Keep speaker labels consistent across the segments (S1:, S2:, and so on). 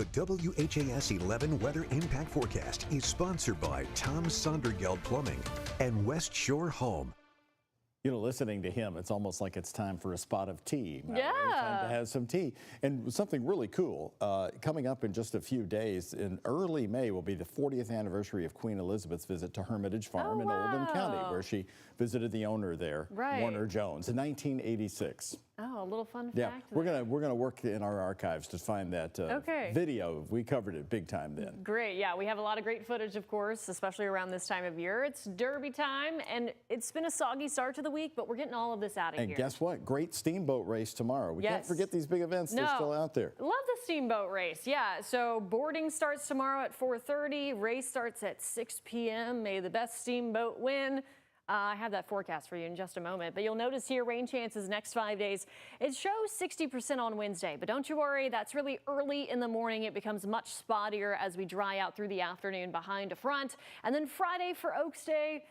S1: The WHAS11 Weather Impact Forecast is sponsored by Tom Sondergeld Plumbing and West Shore Home.
S2: You know, listening to him, it's almost like it's time for a spot of tea.
S3: Yeah.
S2: Time to have some tea. And something really cool, coming up in just a few days, in early May will be the 40th anniversary of Queen Elizabeth's visit to Hermitage Farm in Oldham County, where she visited the owner there, Warner Jones, in 1986.
S3: Oh, a little fun
S2: Yeah,
S3: fact.
S2: we're gonna work in our archives to find that video. We covered it big time then.
S3: Great, yeah, we have a lot of great footage, of course, especially around this time of year. It's Derby time, and it's been a soggy start to the week, but we're getting all of this out of here.
S2: And guess what? Great steamboat race tomorrow. We can't forget these big events. They're still out there.
S3: Love the steamboat race, yeah. So boarding starts tomorrow at 4:30. Race starts at 6 p.m. May the best steamboat win. I have that forecast for you in just a moment, but you'll notice here rain chances next 5 days. It shows 60% on Wednesday, but don't you worry, that's really early in the morning. It becomes much spottier as we dry out through the afternoon behind to front. And then Friday for Oaks Day,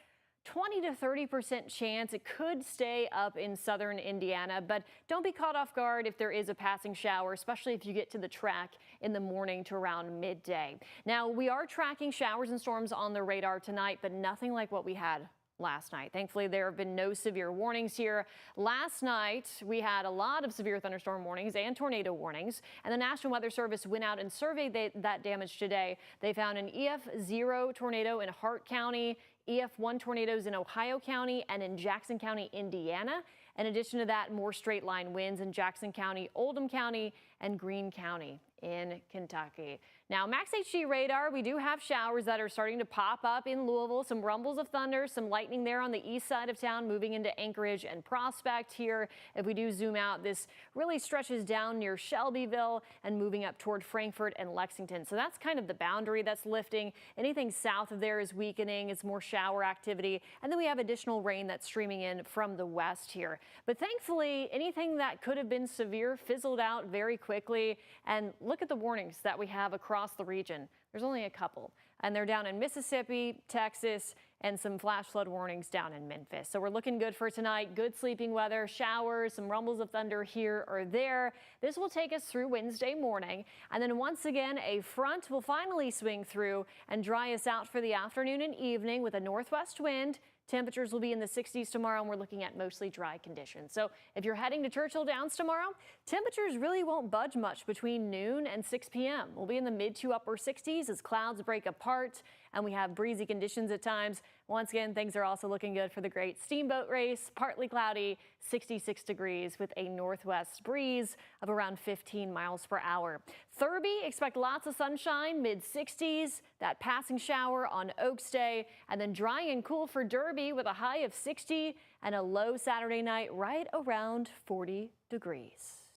S3: 20 to 30% chance it could stay up in southern Indiana, but don't be caught off guard if there is a passing shower, especially if you get to the track in the morning to around midday. Now, we are tracking showers and storms on the radar tonight, but nothing like what we had last night. Thankfully, there have been no severe warnings here. Last night, we had a lot of severe thunderstorm warnings and tornado warnings, and the National Weather Service went out and surveyed that damage today. They found an EF0 tornado in Hart County, EF1 tornadoes in Ohio County and in Jackson County, Indiana. In addition to that, more straight line winds in Jackson County, Oldham County, and Greene County in Kentucky. Now, Max HD radar, we do have showers that are starting to pop up in Louisville, some rumbles of thunder, some lightning there on the east side of town, moving into Anchorage and Prospect here. If we do zoom out, this really stretches down near Shelbyville and moving up toward Frankfort and Lexington. So that's kind of the boundary that's lifting. Anything south of there is weakening. It's more shower activity. And then we have additional rain that's streaming in from the west here. But thankfully, anything that could have been severe fizzled out very quickly. And look at the warnings that we have across the region. There's only a couple, and they're down in Mississippi, Texas, and some flash flood warnings down in Memphis. So we're looking good for tonight. Good sleeping weather, showers, some rumbles of thunder here or there. This will take us through Wednesday morning. And then once again, a front will finally swing through and dry us out for the afternoon and evening with a northwest wind. Temperatures will be in the 60s tomorrow, and we're looking at mostly dry conditions. So if you're heading to Churchill Downs tomorrow, temperatures really won't budge much between noon and 6 p.m. We'll be in the mid to upper 60s as clouds break apart and we have breezy conditions at times. Once again, things are also looking good for the great steamboat race. Partly cloudy, 66 degrees with a northwest breeze of around 15 miles per hour. Thurby, expect lots of sunshine, mid 60s, that passing shower on Oaks Day, and then dry and cool for Derby with a high of 60 and a low Saturday night right around 40 degrees.